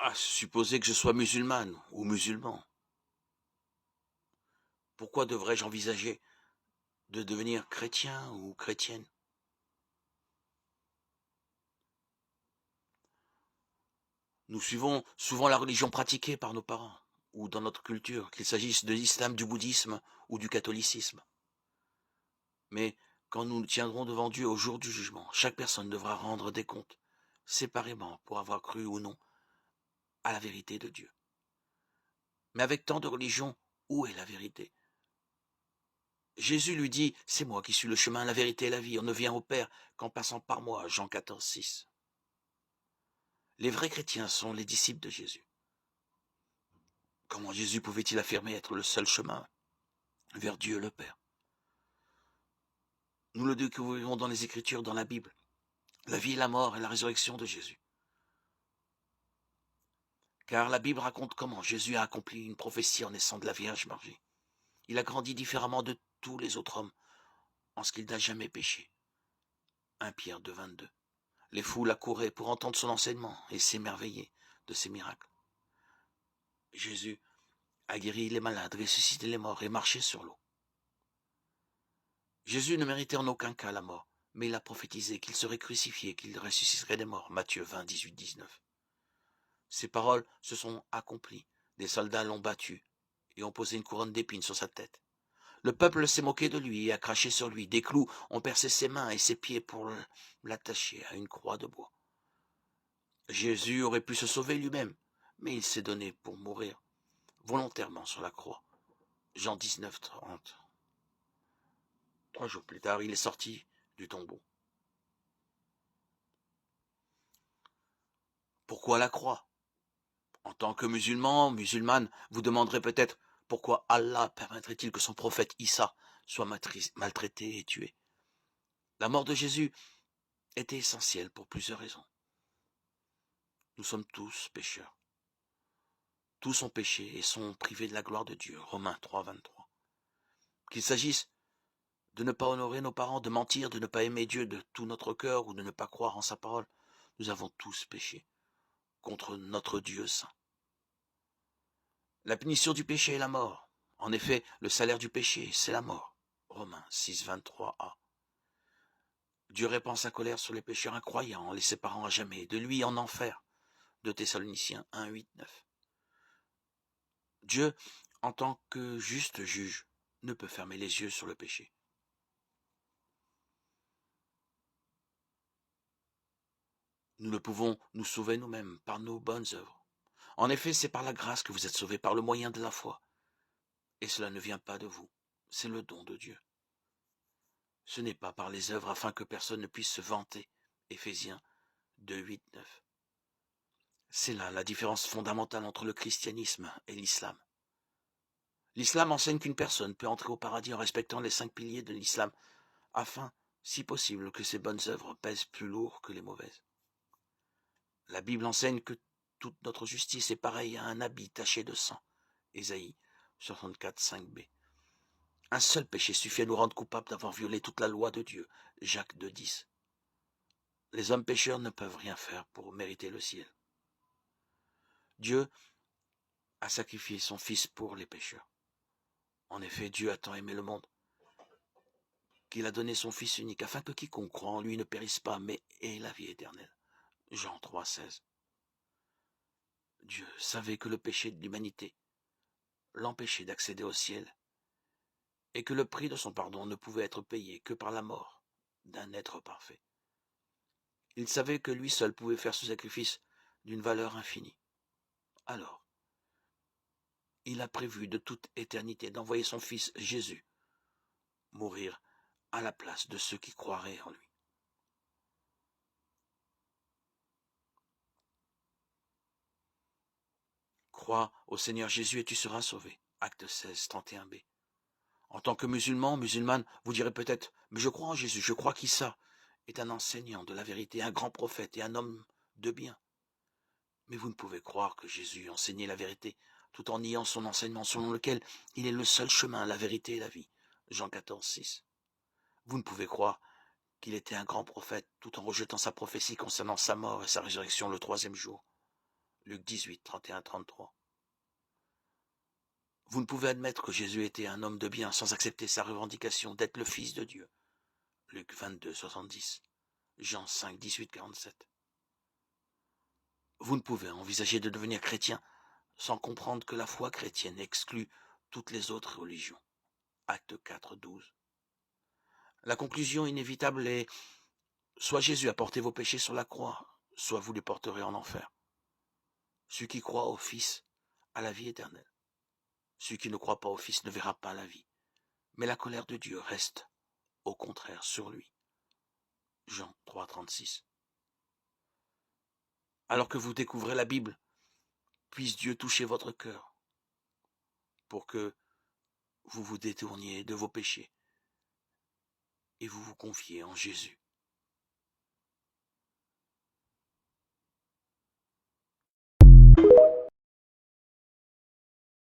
À supposer que je sois musulmane ou musulman, pourquoi devrais-je envisager de devenir chrétien ou chrétienne? Nous suivons souvent la religion pratiquée par nos parents ou dans notre culture, qu'il s'agisse de l'islam, du bouddhisme ou du catholicisme. Mais quand nous nous tiendrons devant Dieu au jour du jugement, chaque personne devra rendre des comptes séparément pour avoir cru ou non à la vérité de Dieu. Mais avec tant de religions, où est la vérité? Jésus lui dit, c'est moi qui suis le chemin, la vérité et la vie. On ne vient au Père qu'en passant par moi. Jean 14, 6. Les vrais chrétiens sont les disciples de Jésus. Comment Jésus pouvait-il affirmer être le seul chemin vers Dieu le Père? Nous le découvrirons dans les Écritures, dans la Bible. La vie, la mort et la résurrection de Jésus. Car la Bible raconte comment Jésus a accompli une prophétie en naissant de la Vierge Marie. Il a grandi différemment de tous les autres hommes, en ce qu'il n'a jamais péché. 1 Pierre 2, 22. Les foules accouraient pour entendre son enseignement et s'émerveiller de ses miracles. Jésus a guéri les malades, ressuscité les morts et marché sur l'eau. Jésus ne méritait en aucun cas la mort, mais il a prophétisé qu'il serait crucifié, qu'il ressusciterait des morts. Matthieu 20, 18, 19. Ces paroles se sont accomplies. Des soldats l'ont battu et ont posé une couronne d'épines sur sa tête. Le peuple s'est moqué de lui et a craché sur lui. Des clous ont percé ses mains et ses pieds pour l'attacher à une croix de bois. Jésus aurait pu se sauver lui-même, mais il s'est donné pour mourir volontairement sur la croix. Jean 19, 30. 3 jours plus tard, il est sorti du tombeau. Pourquoi la croix? En tant que musulman, musulmane, vous demanderez peut-être pourquoi Allah permettrait-il que son prophète Issa soit maltraité et tué. La mort de Jésus était essentielle pour plusieurs raisons. Nous sommes tous pécheurs. Tous ont péché et sont privés de la gloire de Dieu. Romains 3, 23. Qu'il s'agisse de ne pas honorer nos parents, de mentir, de ne pas aimer Dieu de tout notre cœur ou de ne pas croire en sa parole, nous avons tous péché contre notre Dieu saint. La punition du péché est la mort. En effet, le salaire du péché, c'est la mort. Romains 6, 23a. Dieu répand sa colère sur les pécheurs incroyants en les séparant à jamais de lui en enfer. 2 Thessaloniciens 1, 8, 9. Dieu, en tant que juste juge, ne peut fermer les yeux sur le péché. Nous ne pouvons nous sauver nous-mêmes par nos bonnes œuvres. En effet, c'est par la grâce que vous êtes sauvés, par le moyen de la foi. Et cela ne vient pas de vous, c'est le don de Dieu. Ce n'est pas par les œuvres afin que personne ne puisse se vanter. Éphésiens 2, 8, 9. C'est là la différence fondamentale entre le christianisme et l'islam. L'islam enseigne qu'une personne peut entrer au paradis en respectant les 5 piliers de l'islam, afin, si possible, que ses bonnes œuvres pèsent plus lourd que les mauvaises. La Bible enseigne que toute notre justice est pareille à un habit taché de sang. Ésaïe 64, 5b. Un seul péché suffit à nous rendre coupables d'avoir violé toute la loi de Dieu. Jacques 2, 10. Les hommes pécheurs ne peuvent rien faire pour mériter le ciel. Dieu a sacrifié son Fils pour les pécheurs. En effet, Dieu a tant aimé le monde qu'il a donné son Fils unique, afin que quiconque croit en lui ne périsse pas, mais ait la vie éternelle. Jean 3, 16. Dieu savait que le péché de l'humanité l'empêchait d'accéder au ciel, et que le prix de son pardon ne pouvait être payé que par la mort d'un être parfait. Il savait que lui seul pouvait faire ce sacrifice d'une valeur infinie. Alors, il a prévu de toute éternité d'envoyer son Fils Jésus mourir à la place de ceux qui croiraient en lui. Crois au Seigneur Jésus et tu seras sauvé. Acte 16, 31b. En tant que musulman, musulmane, vous direz peut-être, mais je crois en Jésus, je crois qu'Issa est un enseignant de la vérité, un grand prophète et un homme de bien. Mais vous ne pouvez croire que Jésus enseignait la vérité, tout en niant son enseignement selon lequel il est le seul chemin, la vérité et la vie. Jean 14, 6. Vous ne pouvez croire qu'il était un grand prophète, tout en rejetant sa prophétie concernant sa mort et sa résurrection le 3e jour. Luc 18, 31-33. Vous ne pouvez admettre que Jésus était un homme de bien sans accepter sa revendication d'être le Fils de Dieu. Luc 22, 70. Jean 5, 18, 47. Vous ne pouvez envisager de devenir chrétien sans comprendre que la foi chrétienne exclut toutes les autres religions. Acte 4, 12. La conclusion inévitable est soit Jésus a porté vos péchés sur la croix, soit vous les porterez en enfer. Celui qui croit au Fils a la vie éternelle. Celui qui ne croit pas au Fils ne verra pas la vie. Mais la colère de Dieu reste, au contraire, sur lui. Jean 3, 36. Alors que vous découvrez la Bible, puisse Dieu toucher votre cœur pour que vous vous détourniez de vos péchés et vous vous confiez en Jésus.